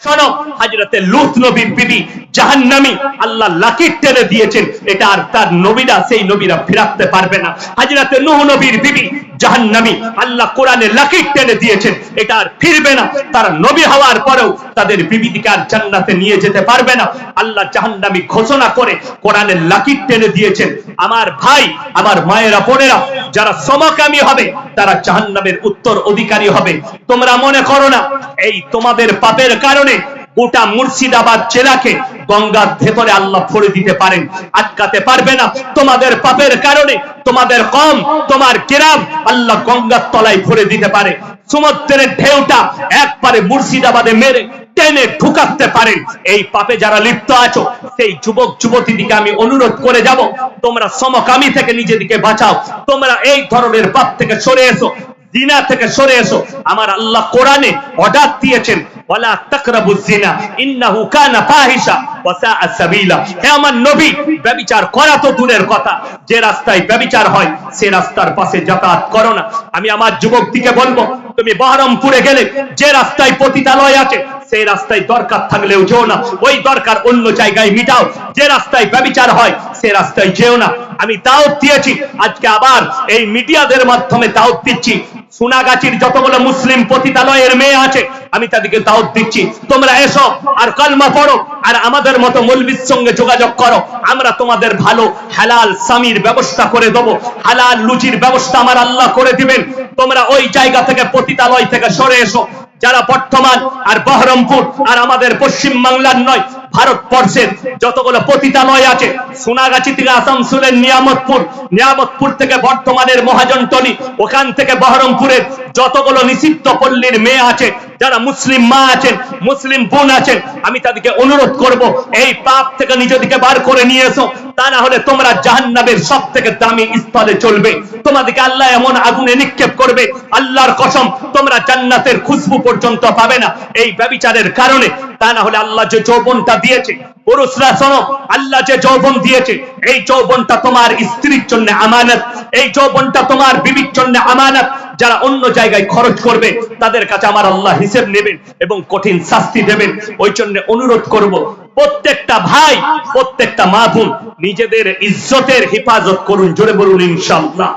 শোনো, হযরতে লূত নবীর বিবি জাহান্নামী, আল্লাহ লাকির টেনে দিয়েছেন, এটা আর তার নবীরা সেই নবীরা ফিরাতে পারবে না। হযরতে নূহ নবীর বিবি জাহান্নামী, আল্লাহ কোরআনে লাকির টেনে দিয়েছেন, এটা আর ফিরবে না। তারা নবী হওয়ার পরেও তাদের বিবিদিকে আর জান্নাতে নিয়ে যেতে পারবে না। আল্লাহ জাহান্নামী ঘোষণা করে কোরআনে লাকির টেনে দিয়েছেন। আমার ভাই, আমার মায়েরা, বোনেরা, যারা সমকামী হবে তারা জাহান্নামের উত্তর অধিকারী হবে। তোমরা মনে করো না এই তোমাদের পাপের কারণে গোটা মুর্শিদাবাদ জেলাকে গঙ্গার ভেতরে আল্লাহ ভরে দিতে পারেন, আটকাতে পারবে না। তোমাদের পাপের কারণে তোমাদের কম, তোমার গ্রাম আল্লাহ গঙ্গার তলায় ভরে দিতে পারে। সমুদ্রের ঢেউটা একবারে মুর্শিদাবাদে মেরে টেনে ঢুকাতে পারেন। এই পাপে যারা লিপ্ত আছো সেই যুবক যুবতীদিকে আমি অনুরোধ করে যাব, তোমরা সমকামী থেকে নিজেদিকে বাঁচাও। তোমরা এই ধরনের পাপ থেকে সরে এসো, জিনা থেকে সরে এসো। আমার আল্লাহ কোরআনে অর্ডার দিয়েছেন, ওয়ালা তাকরাবুজ জিনা ইন্নাহু কানা ফাহিশা ওয়া সাআ সাবিলা। হে আমার নবী, ব্যভিচার করা তো দূরের কথা, যে রাস্তায় ব্যভিচার হয় সেই রাস্তার পাশে যাতায়াত করো না। আমি আমার যুবকদিকে বলবো, তুমি বহরমপুরে গেলে যে রাস্তায় পতিতালয় আছে সেই রাস্তায় দরকার থাকলেও যেও না, ওই দরকার অন্য জায়গায় মিটাও। যে রাস্তায় ব্যভিচার হয় সেই রাস্তায় যেও না। আমি দাওয়াত দিয়েছি, আজকে আবার এই মিডিয়াদের মাধ্যমে দাওয়াত দিচ্ছি। সোনাগাছির যতগুলো মুসলিম পতিতালয়ের মেয়ে আছে আমি তাদেরকে দাওয়াত দিচ্ছি, তোমরা এসো আর কালমা পড়ো আর আমাদের মতো মৌলবীর সঙ্গে যোগাযোগ করো। আমরা তোমাদের ভালো হালাল স্বামীর ব্যবস্থা করে দেবো, হালাল লুচির ব্যবস্থা আমার আল্লাহ করে দিবেন। তোমরা ওই জায়গা থেকে পতিতালয় থেকে সরে এসো। যারা বর্তমান আর বহরমপুর আর আমাদের পশ্চিম বাংলার নয়, ভারতবর্ষের যতগুলো পতিতালয় আছে, সোনাগাছি থেকে আসানসোলের নিয়ামতপুর, নিয়ামতপুর থেকে বর্তমানের মহাজনটলি, ওখান থেকে বহরমপুরের যতগুলো নিষিদ্ধ পল্লীর মেয়ে আছে, যারা মুসলিম মা আছেন, মুসলিম বোন আছেন, আমি তাদেরকে অনুরোধ করব এই পাপ থেকে নিজেদেরকে বার করে নিয়ে এসো। তা না হলে তোমরা জাহান্নামের সব থেকে দামি স্থলে চলবে। তোমাদেরকে আল্লাহ এমন আগুনে নিক্ষেপ করবে, আল্লাহর কসম তোমরা জান্নাতের খুশবু পর্যন্ত পাবে না এই ব্যভিচারের কারণে। তা না হলে আল্লাহ যে যৌবনটা দিয়েছে, পুরুষরা শোনো, আল্লাহ যে যৌবন দিয়েছে এই যৌবনটা তোমার স্ত্রীর জন্য আমানত, এই যৌবনটা তোমার বিবির জন্য আমানত। যারা অন্য জায়গায় খরচ করবে তাদের কাছে আমার আল্লাহ হিসেব নেবেন এবং কঠিন শাস্তি দেবেন। ওই জন্য অনুরোধ করব, প্রত্যেকটা ভাই, প্রত্যেকটা মা বোন নিজেদের ইজ্জতের হেফাজত করুন। জোরে বলুন ইনশাআল্লাহ।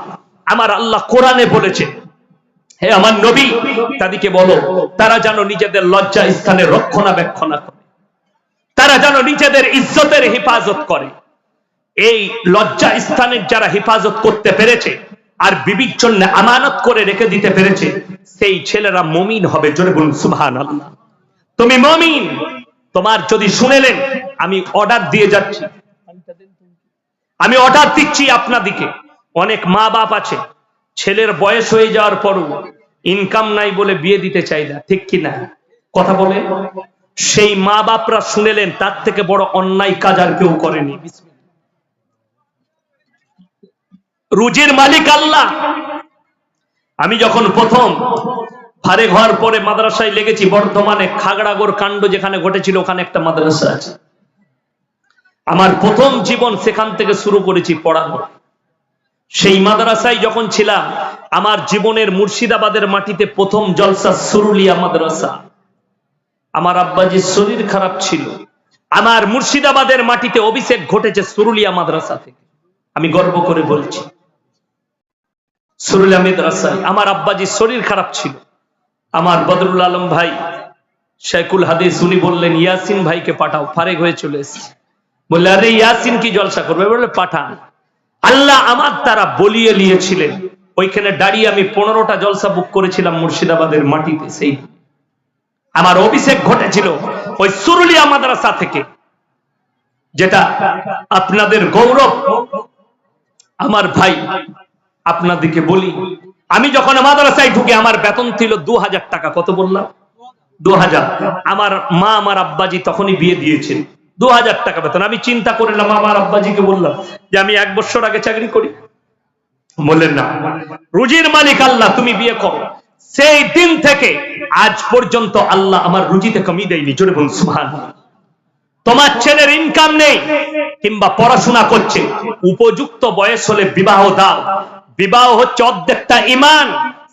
আমার আল্লাহ কোরআনে বলেছে, হে আমার নবী, তাদেরকে বলো তারা যেন নিজেদের লজ্জা স্থানে রক্ষণাবেক্ষণ করে, তারা যেন নিজেদের ইজ্জতের হেফাজত করে। এই লজ্জা স্থানের যারা হেফাজত করতে পেরেছে আর বিবির জন্য আমানত করে রেখে দিতে পেরেছে, সেই ছেলেরা মুমিন হবে। জোরে বলুন সুবহানাল্লাহ। তুমি মুমিন। তোমার যদি শুনেলেন, আমি অর্ডার দিয়ে যাচ্ছি, আমি অর্ডার দিচ্ছি আপনাদিকে। অনেক মা বাপ আছে ছেলের বয়স হয়ে যাওয়ার পরও ইনকাম নাই বলে বিয়ে দিতে চাই না, ঠিক কিনা কথা বলে? সেই মা বাপরা শুনেলেন, তার থেকে বড় অন্যায় কাজ আর কেউ করেনি। রুজির মালিক আল্লাহ। আমি যখন প্রথম ফারে ঘর পরে মাদ্রাসায় লেগেছি, বর্ধমানে খাগড়াগড় কাণ্ড যেখানে ঘটেছিল ওখানে একটা মাদ্রাসা আছে। আমার প্রথম জীবন সেখান থেকে শুরু করেছি পড়ানো। সেই মাদ্রাসায় যখন ছিলাম, আমার জীবনের মুর্শিদাবাদের মাটিতে প্রথম জলসা সুরুলিয়া মাদ্রাসা। আমার আব্বাজির শরীর খারাপ ছিল, আমার মুর্শিদাবাদের মাটিতে অভিষেক ঘটেছে সুরুলিয়া মাদ্রাসা থেকে। আমি গর্ব করে বলছি, সুরুলিয়া মাদ্রাসায় আমার আব্বাজির শরীর খারাপ ছিল। আমার বদরুল আলম ভাই শেখুল হাদিস, উনি বললেন ইয়াসিন ভাইকে পাঠাও, ফারেক হয়ে চলে এসেছে। বললে আরে ইয়াসিন কি জলসা করবে? বললে পাঠান। আল্লাহ আমার দ্বারা বলিয়ে নিয়েছিলেন। ওইখানে দাঁড়িয়ে আমি 15টা জলসা বুক করেছিলাম মুর্শিদাবাদের মাটিতে। সেই আমার অভিষেক ঘটেছিল ওই সুরুলিয়া মাদ্রাসা থেকে, যেটা আপনাদের গৌরব। আমার ভাই, আপনাদেরকে বলি, আমি যখন মাদ্রাসায় ঢুকে আমার বেতন ছিল 2000 টাকা। কত বললাম? 2000। আমার মা, আমার আব্বাজি তখনই বিয়ে দিয়েছেন, 2000 টাকা বেতন। আমি চিন্তা করলাম, আমার আব্বাজিকে বললাম যে আমি 1 বছর আগে চাকরি করি। বললেন না, রুজির মালিক আল্লাহ, তুমি বিয়ে করো। সেই দিন থেকে আজ পর্যন্ত আল্লাহ আমার রুজিতে কমি দেয়নি। জোরে বলুন সুবহানাল্লাহ। তোমার ছেলের ইনকাম নেই কিংবা পড়াশোনা করছে, উপযুক্ত বয়স হলে বিবাহ দাও। বিবাহ হচ্ছে অর্ধেকটা ঈমান।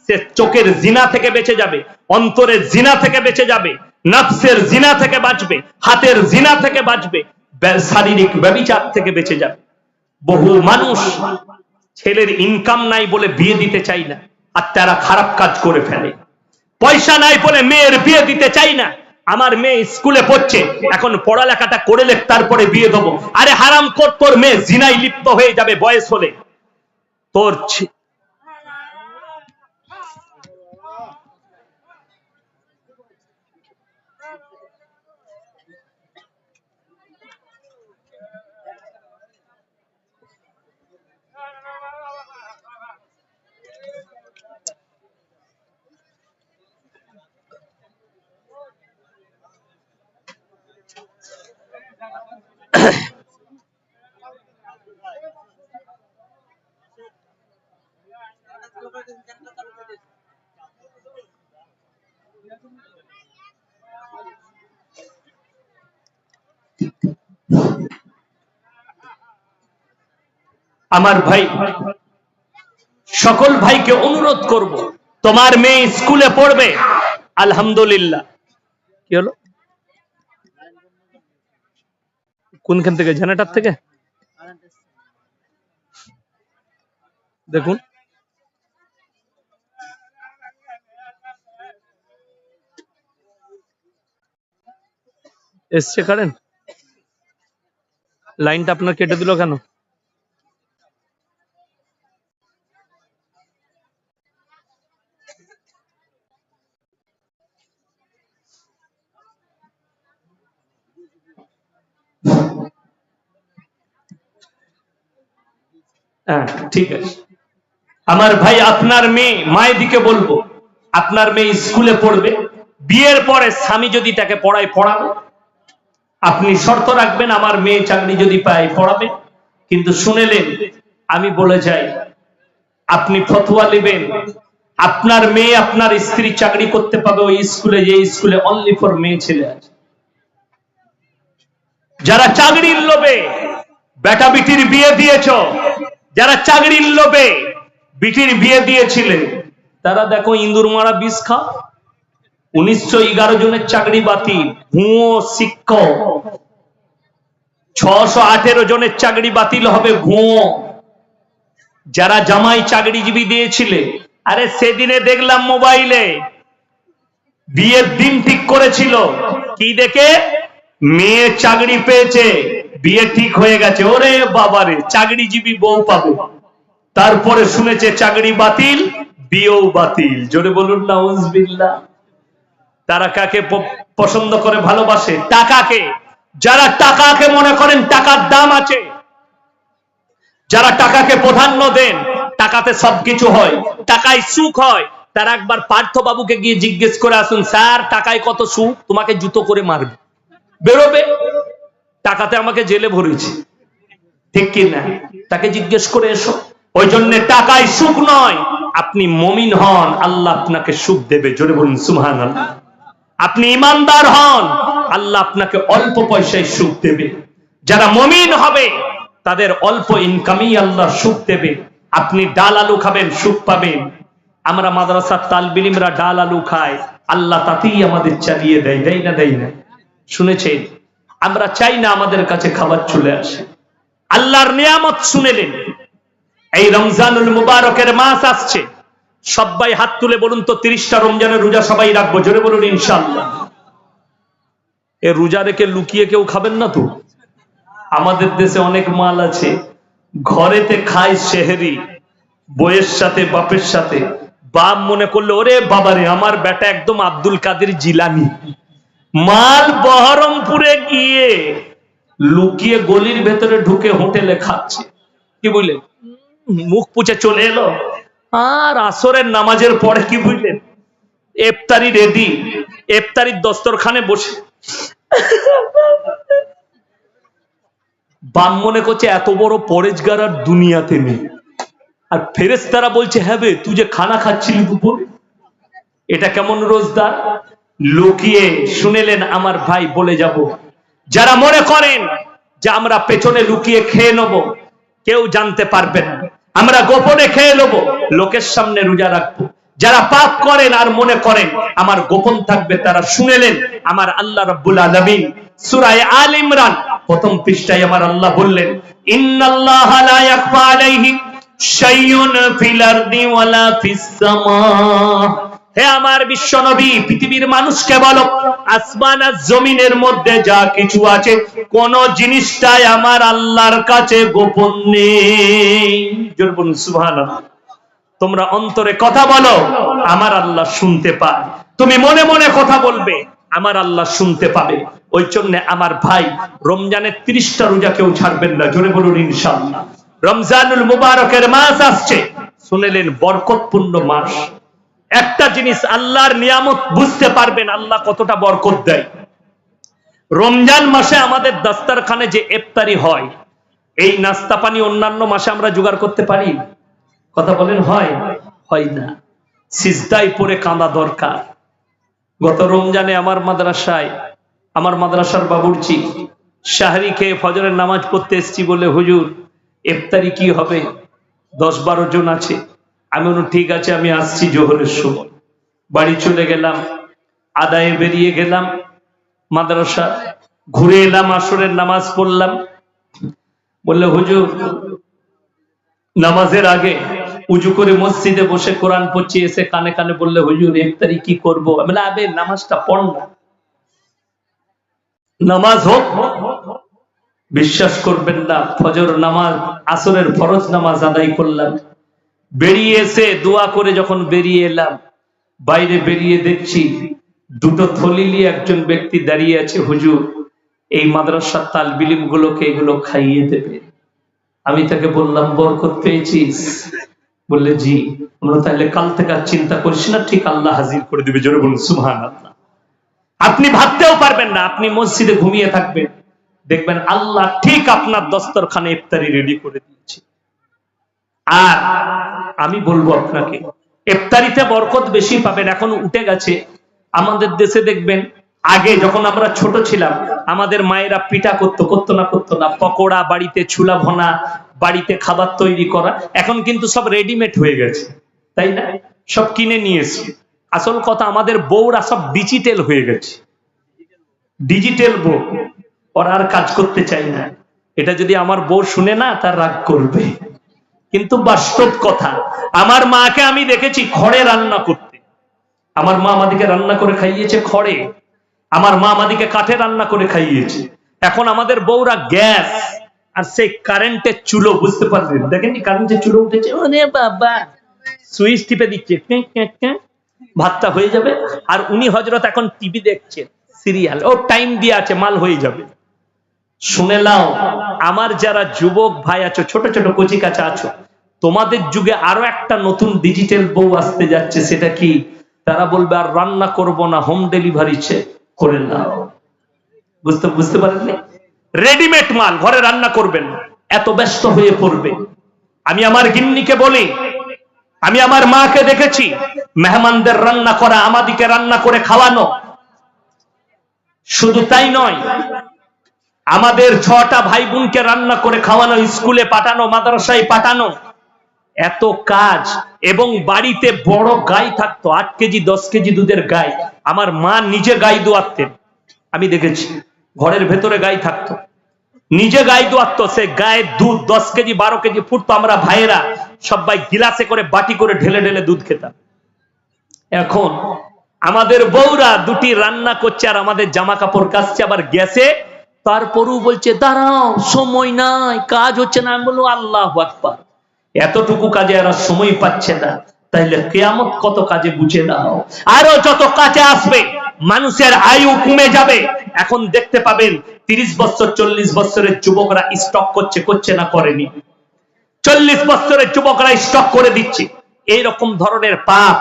সে চোখের জিনা থেকে বেঁচে যাবে, অন্তরের জিনা থেকে বেঁচে যাবে, নফসের জিনা থেকে বাঁচবে, হাতের জিনা থেকে বাঁচবে, শারীরিক ব্যভিচার থেকে বেঁচে যাবে। বহু মানুষ ছেলের ইনকাম নাই বলে বিয়ে দিতে চাই না, আর তারা খারাপ কাজ করে ফেলে। পয়সা নাই বলে মেয়ের বিয়ে দিতে চাই না, আমার মেয়ে স্কুলে পড়ছে, এখন পড়ালেখাটা করে লে তারপরে বিয়ে দেবো। আরে হারামখোর, তোর মেয়ে জিনায় লিপ্ত হয়ে যাবে বয়স হলে। তোর আমার ভাই, সকল ভাইকে অনুরোধ করব, তোমার মেয়ে স্কুলে পড়বে, আলহামদুলিল্লাহ। কি হলো? কোনখান থেকে? জেনারেটর থেকে? দেখুন, এসছে কারেন্ট। লাইনটা আপনার কেটে দিল কেন? হ্যাঁ, ঠিক আছে। আমার ভাই, আপনার মেয়ে, মায়ের দিকে বলবো, আপনার মেয়ে স্কুলে পড়বে, বিয়ের পরে স্বামী যদি তাকে পড়ায় পড়াবে, আপনি শর্ত রাখবেন আমার মেয়ে চাকরি যদি পায় পড়াবে। কিন্তু শুনেলেন, আমি বলে যাই, আপনি ফতোয়া নেবেন, আপনার মেয়ে আপনার স্ত্রী চাকরি করতে পাবে ওই স্কুলে, যে স্কুলে অনলি ফর মেয়ে ছেলে আছে। যারা চাকরির লোভে বেটা বিটির বিয়ে দিয়েছ, যারা চাকরির লোভে বিটির বিয়ে দিয়েছিলে, তারা দেখো ইন্দুর মারা বিষ খাও। 1911 জনের চাকরি বাতিল, ভুয়ো শিক্ষক। 618 জনের চাকরি বাতিল হবে, ভুয়ো। যারা জামাই চাকরিজীবী দিয়েছিলে, আরে সেদিনে দেখলাম মোবাইলে বিয়ের দিন ঠিক করেছিল, কি দেখে? মেয়ে চাকরি পেয়েছে, বিয়ে ঠিক হয়ে গেছে। ওরে বাবারে, চাকরিজীবী বউ পাবে। তারপরে শুনেছে চাকরি বাতিল, বিয়েও বাতিল। জোরে বলুন নাউজুবিল্লাহ। তারা কাকে পছন্দ করে, ভালোবাসে? টাকাকে। যারা টাকাকে মনে করেন টাকার দাম আছে, যারা টাকাকে প্রাধান্য দেন, টাকাতে সবকিছু হয়, টাকায় সুখ হয়, তারা একবার পার্থ বাবুকে গিয়ে জিজ্ঞেস করে আসুন, স্যার টাকায় কত সুখ? তোমাকে জুতো করে মারবে, বেরোবে। টাকাতে আমাকে জেলে ভরেছে, ঠিক কি না? তাকে জিজ্ঞেস করে এসো। ওই জন্য টাকায় সুখ নয়, আপনি মুমিন হন, আল্লাহ আপনাকে সুখ দেবে। জোরে বলুন সুবহানাল্লাহ। আপনি ইমানদার হন, আল্লাহ আপনাকে অল্প পয়সায় সুখ দেবে। যারা মুমিন হবে তাদের অল্প ইনকামই আল্লাহ সুখ দেবে। আপনি ডাল আলু খাবেন, সুখ পাবেন। আমরা মাদ্রাসার তালবে ইলমরা ডাল আলু খাই, আল্লাহ তাতেই আমাদের চালিয়ে দেয়, দেয় না? দেয় না? শুনেছেন? আমরা চাই না আমাদের কাছে খাবার চলে আসে। আল্লাহর নিয়ামত শুনেলেন, এই রমজানুল মুবারকের মাস আসছে, সবাই হাত তুলে বলুন তো 30টা রমজানের রোজা সবাই রাখবো। জোরে বলুন ইনশাআল্লাহ। এ রোজা রেখে লুকিয়ে কেউ খাবেন না তো? আমাদের দেশে অনেক মাল আছে, ঘরেতে খায় সেহরি, বইয়ের সাথে, বাপের সাথে। বাপ মনে করলো, ওরে বাবারে, আমার বেটা একদম আব্দুল কাদের জিলানি। মাল বহরমপুরে গিয়ে লুকিয়ে গলির ভেতরে ঢুকে হোটেলে খাচ্ছে। কি বুঝলেন? মুখ পুছে চলে এলো। আর আসরের নামাজের পরে কি বুঝলেন, ইফতারি রেডি, ইফতারির দস্তরখানে বসে বাম মনে করছে এত বড় পরেজগার আর দুনিয়াতে নেই। আর ফেরেশতারা বলছে, হ্যাঁ বে, তুই যে খানা খাচ্ছিলি দুপুরে, এটা কেমন রোজদার? লুকিয়ে শুনেলেন আমার ভাই, বলে যাব, যারা মনে করেন যে আমরা পেছনে লুকিয়ে খেয়ে নেব, কেউ জানতে পারবে না, আমরা গোপনে খেয়ে নেব, লোকের সামনে রোজা রাখবো, যারা পাপ করেন আর মনে করেন আমার গোপন থাকবে, তারা শুনেলেন আমার আল্লাহ রাব্বুল আলামিন সূরা আলে ইমরান প্রথম পৃষ্ঠায় আমার আল্লাহ বললেন, ইন্নাল্লাহা লা ইয়াখফা আলাইহি শাইউন ফিল আরদি ওয়ালা ফিস সামা। হে আমার বিশ্ব নবী, পৃথিবীর মানুষকে বলো, আসমান আর জমিনের মধ্যে যা কিছু আছে কোন জিনিসটাই আমার আল্লাহর কাছে গোপন নেই। জোরে বলুন সুবহানাল্লাহ। তোমরা অন্তরে কথা বলো, আমার আল্লাহ শুনতে পায়। তুমি মনে মনে কথা বলবে, আমার আল্লাহ শুনতে পাবে। ওই জন্য আমার ভাই, রমজানের 30টা রোজা কেউ ছাড়বেন না। জোরে বলুন ইনশাআল্লাহ। রমজানুল মুবারকের মাস আসছে, শুনেলেন বরকতপূর্ণ মাস। একটা জিনিস আল্লাহর নিয়ামত বুঝতে পারবেন আল্লাহ কতটা বরকত দেয়। রমজান মাসে আমাদের দাস্তারখানে যে ইফতারি হয়, এই নাস্তা পানি অন্যান্য মাসে আমরা জোগাড় করতে পারি? কথা বলেন, হয়? হয় না। সিজদায় পড়ে কাঁদা দরকার। গত রমজানে আমার মাদ্রাসার বাবুর্চি শাহরি খেয়ে ফজরের নামাজ পড়তে এসেছি বলে, হুজুর ইফতারি কি হবে, 10-12 জন আছে। আমি বললাম ঠিক আছে, আমি আসছি জোহরের সময়। বাড়ি চলে গেলাম, আদায়ে বেরিয়ে গেলাম, মাদ্রাসা ঘুরে এলাম, আসরের নামাজ পড়লাম। বললে হুজুর নামাজের আগে উজু করে মসজিদে বসে কোরআন পড়ছি, এসে কানে কানে বললে হুজুর ইফতারি কি করবো? আমি বললাম আবে নামাজটা পড় না, নামাজ হোক। বিশ্বাস করবেন না, ফজর নামাজ, আসরের ফরজ নামাজ আদায় করলাম, বেরিয়ে এসে দোয়া করে যখন বেরিয়ে এলাম, বাইরে বেরিয়ে দেখছি 2টো থলি নিয়ে একজন ব্যক্তি দাঁড়িয়ে আছে, হুজুর এই মাদ্রাসার তালবিল গুলোকে এগুলো খাইয়ে দেবে। আমি তাকে বললাম বরকত পেয়েছিস? বললে জি। আমরা তাহলে কাল থেকে আর চিন্তা করিস না, ঠিক আল্লাহ হাজির করে দিবে। জোরে বলুন সুবহানাল্লাহ। আপনি ভাবতেও পারবেন না, আপনি মসজিদে ঘুমিয়ে থাকবেন, দেখবেন আল্লাহ ঠিক আপনার দস্তরখানে ইফতারি রেডি করে দিয়েছে। আর আমি বলবো আপনাকে, ইফতারিতে বরকত বেশি পাবেন। এখন উঠে গেছে আমাদের দেশে, দেখবেন আগে যখন আমরা ছোট ছিলাম আমাদের মায়েরা পিঠা করতো না, পকোড়া বাড়িতে, ছুলা ভনা বাড়িতে, খাবার তৈরি করা। এখন কিন্তু সব রেডিমেড হয়ে গেছে, তাই না? সব কিনে নিয়েছি। আসল কথা, আমাদের বউরা সব ডিজিটাল হয়ে গেছে, ডিজিটাল বউ। ওরা আর কাজ করতে চাই না। এটা যদি আমার বউ শুনে না, তার রাগ করবে, কিন্তু বাস্তব কথা। আমার মাকে আমি দেখেছি খড়ে রান্না করতে। আমার মা আমাদেরকে রান্না করে খাইয়েছে খড়ে, আমার মা আমাদেরকে কাঠে রান্না করে খাইয়েছে। এখন আমাদের বউরা গ্যাস আর সেই কারেন্টের চুলো, বুঝতে পারলেন? দেখেননি কারেন্টের চুলো উঠেছে, ওরে বাবা, সুইচ টিপে দিচ্ছে, ভাতটা হয়ে যাবে। আর উনি হযরত এখন টিভি দেখছেন, সিরিয়াল, ও টাইম দিয়ে আছে, মাল হয়ে যাবে। শুনে নাও, আমার যারা যুবক ভাই আছো, ছোট ছোট কচি কাঁচা আছো, তোমাদের যুগে আরো একটা নতুন ডিজিটাল বউ আসতে যাচ্ছে। সেটা কি? তারা বলবে আর রান্না করব না, হোম ডেলিভারি করে নাও। বুঝতে পারেননি? রেডিমেড মাল, ঘরে রান্না করবেন না, এত ব্যস্ত হয়ে পড়বে। আমি আমার গিন্নিকে বলি, আমি আমার মাকে দেখেছি মেহমানদের রান্না করা, আমাদিকে রান্না করে খাওয়ানো। শুধু তাই নয়, আমাদের 6টা ভাই বোনকে রান্না করে খাওয়ানো, স্কুলে পাঠানো, মাদ্রাসায় পাঠানো, এত কাজ। এবং বাড়িতে বড় গাই থাকতো, 8 কেজি 10 কেজি দুধের গাই। আমার মা নিজে গাই দোয়াতেন, আমি দেখেছি। ঘরের ভেতরে গাই থাকতো, নিজে গাই দোয়াতো। সে গায়ের দুধ 10 কেজি 12 কেজি ফুটতো। আমরা ভাইয়েরা সবাই গিলাসে করে, বাটি করে ঢেলে ঢেলে দুধ খেতাম। এখন আমাদের বউরা 2টি রান্না করছে আর আমাদের জামা কাপড় কাচছে, আবার গ্যাসে। তারপরও বলছে দাঁড়াও, সময় নাই, কাজ হচ্ছে না। আমি বলবো আল্লাহু আকবার, এতটুকু কাজে এরা সময় পাচ্ছে না, তাইলে কিয়ামত কত কাজে বুঝে নাও। আরো যত কাজে আসবে, মানুষের আয়ু কমে যাবে। এখন দেখতে পাবেন 30 বছর 40 বছরের যুবকরা স্টক করছে না, করেনি? 40 বছরের যুবকরা স্টক করে দিচ্ছে। এইরকম ধরনের পাপ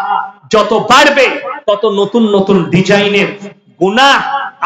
যত বাড়বে, তত নতুন নতুন ডিজাইনের গুনাহ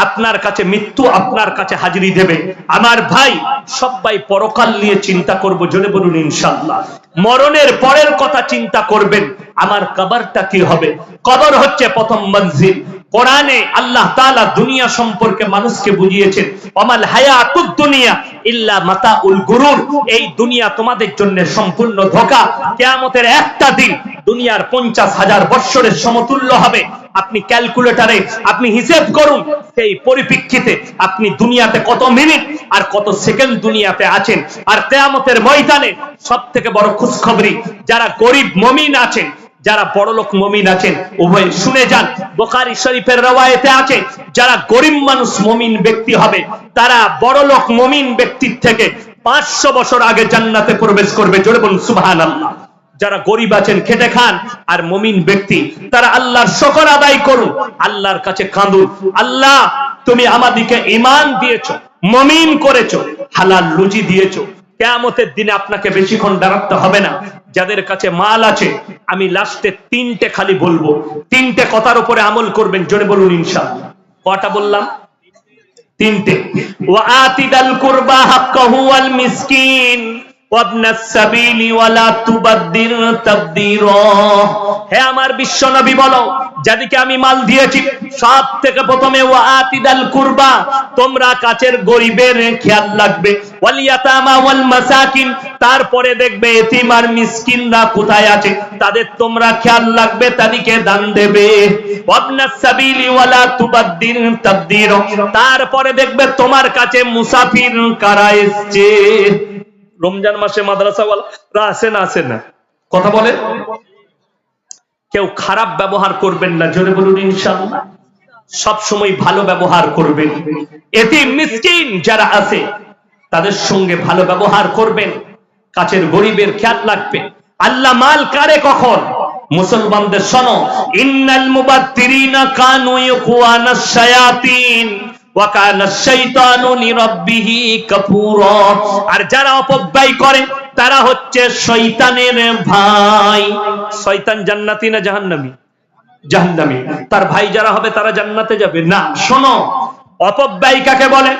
আপনার কাছে, মৃত্যু আপনার কাছে হাজিরি দেবে। আমার ভাই, সবাই পরকাল নিয়ে চিন্তা করব। জোরে বলুন ইনশাআল্লাহ। মরণের পরের কথা চিন্তা করবেন, আমার কবরটা কি হবে। কবর হচ্ছে প্রথম মঞ্জিল, কোরআনে আল্লাহ তাআলা দুনিয়া সম্পর্কে মানুষকে বুঝিয়েছেন, ওমাল হায়াতুদ দুনিয়া ইল্লা মাতাউল গুরুর, এই দুনিয়া তোমাদের জন্য সম্পূর্ণ ধোঁকা। কিয়ামতের একটা দিন দুনিয়ার 50,000 বছরের সমতুল্য হবে। আপনি ক্যালকুলেটরে আপনি হিসাব করুন, সেই পরিপ্রেক্ষিতে আপনি দুনিয়াতে কত মিনিট আর কত সেকেন্ড দুনিয়াতে আছেন। আর কিয়ামতের ময়দানে সবথেকে বড় খুশখবরি, যারা গরিব মুমিন আছেন, যারা বড়লোক মুমিন আছেন, উভয় শুনে যান। বুখারী শরীফের রওয়ায়েতে আছে, যারা গরিব মানুষ মুমিন ব্যক্তি হবে, তারা বড়লোক মুমিন ব্যক্তির থেকে 500 বছর আগে জান্নাতে প্রবেশ করবে। জোরে বলুন সুবহানাল্লাহ। যারা গরিব আছেন, খেটে খান, আর মুমিন ব্যক্তি তারা আল্লাহর শুকর আদায় করুন, আল্লাহর কাছে কাঁদুন, আল্লাহ তুমি আমাদেরকে ঈমান দিয়েছো, মুমিন করেছো, হালাল রুজি দিয়েছো। কিয়ামতের দিনে আপনাকে বেশিক্ষণ দাঁড়াতে হবে না। যাদের কাছে মাল আছে, আমি লাস্টে 3টে খালি বলবো, 3টে কথার উপরে আমল করবেন। জোরে বলুন ইনশাআল্লাহ। কটা বললাম? 3টে। ওয়া আতিদাল কুরবা হাক্কাহু ওয়াল মিসকিন ওয়াবনাস সাবিলি ওয়ালা তুবাদদির তাবদীরা। হে আমার বিশ্ব নবী বলো, যাদেরকে আমি মাল দিয়েছি, সব থেকে প্রথমে ওয়া আতিদাল কুরবা, তোমরা কাছের গরিবের খেয়াল রাখবে, ওয়াল ইয়াতামা ওয়াল মাসাকিন, তারপরে দেখবে এতিম আর মিসকিনরা কোথায় আছে, তাদের তোমরা খেয়াল রাখবে, তাদেরকে দান দেবে। ওয়াবনাস সাবিলি ওয়ালা তুবাদদির তাবদীরা, তারপরে দেখবে তোমার কাছে মুসাফির কারা এসেছে। রমজান মাসে মাদ্রাসাওয়ালারা আসে না, আসে না? কথা বলে। কেউ খারাপ ব্যবহার করবেন না। জোরে বলুন ইনশাআল্লাহ। সব সময় ভালো ব্যবহার করবেন। এতিম মিসকিন যারা আছে তাদের সঙ্গে ভালো ব্যবহার করবেন, কাছের গরিবের খেয়াল রাখবেন। আল্লাহ মাল কারে কখন? মুসলমানদের শোনো, ইন্নাল মুবাদদিরিনা কানু ইখওয়ানাশ শায়াতিন ওয়া কানাশ শাইতানু লিরাব্বিহি কাফুরা। আর যারা অপব্যয় করে তারা হচ্ছে শয়তানের ভাই। শয়তান জান্নাতি না জাহান্নামী? জাহান্নামী। তার ভাই যারা হবে তারা জান্নাতে যাবে না। শোনো, অপব্যয় কাকে বলে?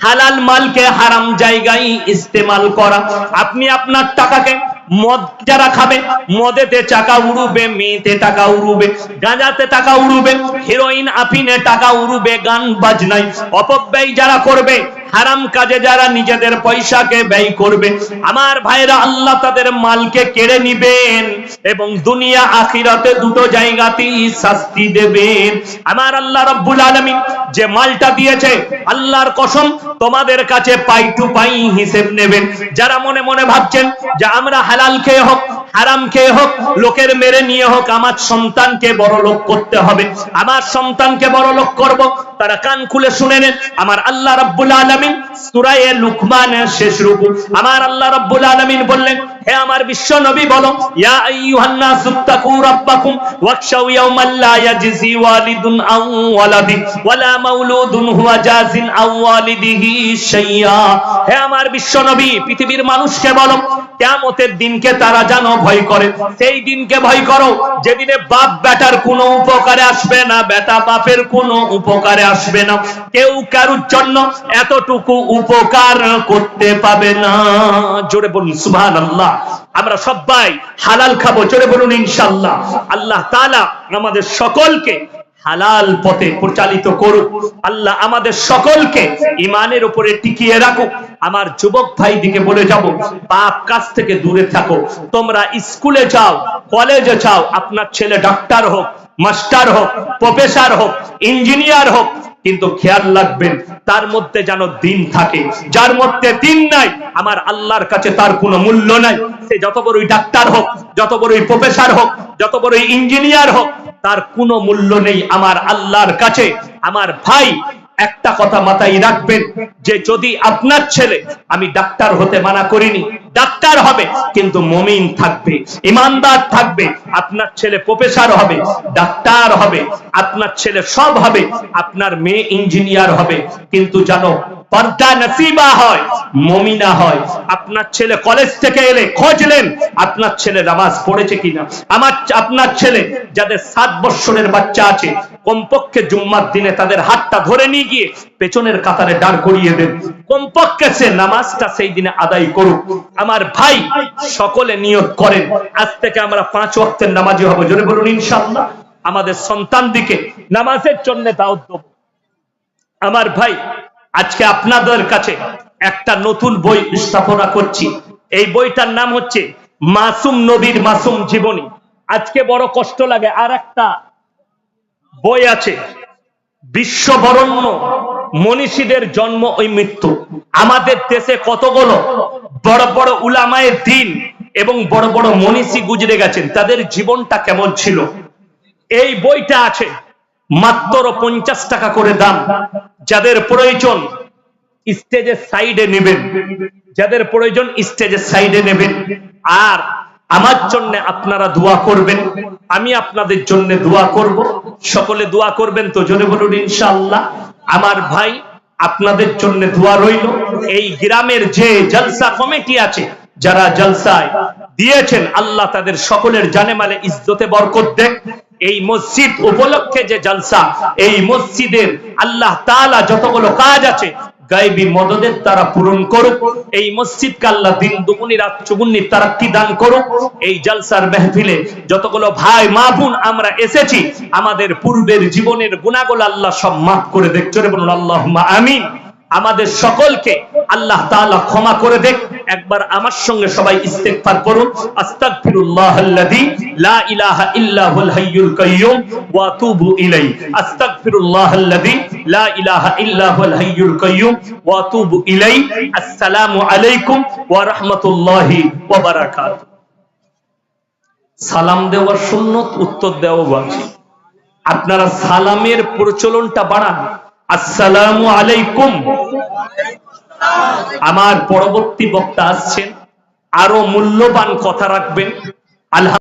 হালাল মালকে হারাম জায়গায় ইস্তেমাল করা। আপনি আপনার টাকাকে, মদ যারা খাবে, মদেতে টাকা উড়ুবে, মেয়েতে টাকা উড়ুবে, গাঁজাতে টাকা উড়ুবে, হেরোইন আফিনে টাকা উড়ুবে, গান বাজনায়। অপব্যয় যারা করবে, হারাম কাজে যারা নিজেদের পয়সাকে ব্যয় করবে, আমার ভাইরা আল্লাহ তাদের মালকে কেড়ে নিবেন এবং দুনিয়া আখিরাতে দুটো জায়গাতেই শাস্তি দেবেন। আমার আল্লাহ রাব্বুল আলামিন যে মালটা দিয়েছে, আল্লাহর কসম তোমাদের কাছে পাই টু পাই হিসেব নেবেন। যারা মনে মনে ভাবছেন যে আমরা হালাল খেয়ে হোক, হারাম খেয়ে হোক, লোকের মেরে নিয়ে হোক, আমার সন্তানকে বড় লোক করতে হবে, আমার সন্তানকে বড় লোক করব, তারা কান খুলে শুনে নেন। আমার আল্লাহ রাব্বুল আলামিন সূরা লুকমানের শেষ রুকু, আমার আল্লাহ রাব্বুল আলামিন বললেন, হে আমার বিশ্ব নবী বলো, ইয়া আইয়ুহান নাসু তাকু রাব্বাকুম ওয়াখশাউ ইয়াওমান লা ইয়াজজি ওয়ালিদুন আন ওয়ালাদি ওয়ালা মাউলুদুন হুয়া জাজিন আন ওয়ালিদিহি শাইয়া। হে আমার বিশ্ব নবী, পৃথিবীর মানুষকে বলো, কিয়ামতের দিনকে তারা জানো ভয় করে। সেই দিনকে ভয় করো যেদিনে বাপ বেটার কোনো উপকারে আসবে না, বেটা বাপের কোনো উপকারে আসবে না, কেউ কারুর জন্য এতটুকু উপকার করতে পাবে না। জোরে বলুন সুবহানাল্লাহ। আমরা সবাই হালাল খাবো। জোরে বলুন ইনশাআল্লাহ। আল্লাহ তাআলা আমাদের সকলকে হালাল পথে পরিচালিত করুক। আল্লাহ আমাদের সকলকে ঈমানের উপরে টিকিয়ে রাখুক। আমার যুবক ভাইদিকে বলে যাব, পাপ কাজ থেকে দূরে থাকো। তোমরা স্কুলে যাও, কলেজে যাও, আপনার ছেলে ডাক্তার হোক, মাস্টার হোক, প্রফেসর হোক, ইঞ্জিনিয়ার হোক, কিন্তু খেয়াল রাখবেন তার মধ্যে যেন দিন থাকে। যার মধ্যে দিন নাই, আমার আল্লাহর কাছে তার কোনো মূল্য নাই। সে যত বড়ই ডাক্তার হোক, যত বড়ই প্রফেসর হোক, যত বড়ই ইঞ্জিনিয়ার হোক, তার কোনো মূল্য নেই আমার আল্লাহর কাছে। আমার ভাই, একটা কথা মাথায় রাখবেন যে যদি আপনার ছেলে, আমি ডাক্তার হতে মানা করিনি, ডাক্তার হবে কিন্তু মুমিন থাকবে, ঈমানদার থাকবে। আপনার ছেলে প্রফেসর হবে, ডাক্তার হবে, আপনার ছেলে সব হবে, আপনার মেয়ে ইঞ্জিনিয়ার হবে, কিন্তু জানো পর্দা নসিবা হয়, মুমিনা হয়। আপনার ছেলে কলেজ থেকে এলে খোঁজলেন আপনার ছেলে নামাজ পড়েছে কিনা। আপনার ছেলে যাদের 7 বছরের বাচ্চা আছে, কমপক্ষে জুম্মার দিনে তাদের হাতটা ধরে নিয়ে গিয়ে পেছনের কাতারে দাঁড় করিয়ে দেন, কমপক্ষে সে নামাজটা সেই দিনে আদায় করুক। আমার ভাই, সকলে নিয়ত করেন আজ থেকে আমরা 5 ওয়াক্তের নামাজি হব। জোরে বলুন ইনশাআল্লাহ। আমাদের সন্তান দিকে নামাজের জন্য দাওয়াত দেব। আমার ভাই, আজকে আপনাদের কাছে একটা নতুন বই স্থাপনা করছি। এই বইটার নাম হচ্ছে মাসুম নবীর মাসুম জীবনী। আজকে বড় কষ্ট লাগে, আর একটা বই আছে বিশ্ববরণ্য মনীষীদের জন্ম ও মৃত্যু। আমাদের দেশে কতগুলো বড় বড় উলামায়ে দ্বীন এবং বড় বড় মনীষী গুজরে গেছেন, তাদের জীবনটা কেমন ছিল। এই বইটা আছে, মাত্র 50 টাকা করে দাম। যাদের প্রয়োজন স্টেজের সাইডে নেবেন, যাদের প্রয়োজন স্টেজের সাইডে নেবেন। আর আমার জন্য আপনারা দোয়া করবেন, আমি আপনাদের জন্য দোয়া করব। সকলে দোয়া করবেন তো, জোরে বলুন ইনশাআল্লাহ। আমার ভাই, আপনাদের জন্য দোয়া রইল। এই গ্রামের যে জলসা কমিটি আছে, যারা জলসায় দিয়েছেন, আল্লাহ তাদের সকলের জানে মালে ইজ্জতে বরকত দেন। এই মসজিদ উপলক্ষে যে জলসা, এই মসজিদের আল্লাহ তাআলা যতগুলো কাজ আছে গায়বী মদদের তারা পূরণ করুক। এই মসজিদকে আল্লাহ দিন দুগুনি রাত চৌগুনি তারাক্কি দান করুক। এই জলসার মেহফিলে যতগুলো ভাই মা বোন আমরা এসেছি, আমাদের পূর্বের জীবনের গুনাহগুলো আল্লাহ সব মাফ করে দেখ। জোরে বলুন আল্লাহুম্মা আমিন। আমাদের সকলকে আল্লাহ তাআলা ক্ষমা করে দেখ। একবার আমার সঙ্গে সবাই ইস্তেগফার করুন। আস্তাগফিরুল্লাহাল্লাযী লা ইলাহা ইল্লা হুল হাইয়ুল কাইয়্যুম ওয়া আতুবু ইলাইহি। আস্তাগফিরুল্লাহাল্লাযী লা ইলাহা ইল্লা হুল হাইয়ুল কাইয়্যুম ওয়া আতুবু ইলাইহি। আসসালামু আলাইকুম ওয়া রাহমাতুল্লাহি ওয়া বারাকাতুহু। সালাম দেওয়া সুন্নত, উত্তর দেওয়া ওয়াজিব। আপনারা সালামের প্রচলনটা বাড়ান। আসসালামু আলাইকুম। আমার পরবর্তী বক্তা আসছেন, আরো মূল্যবান কথা রাখবেন। আল্লাহ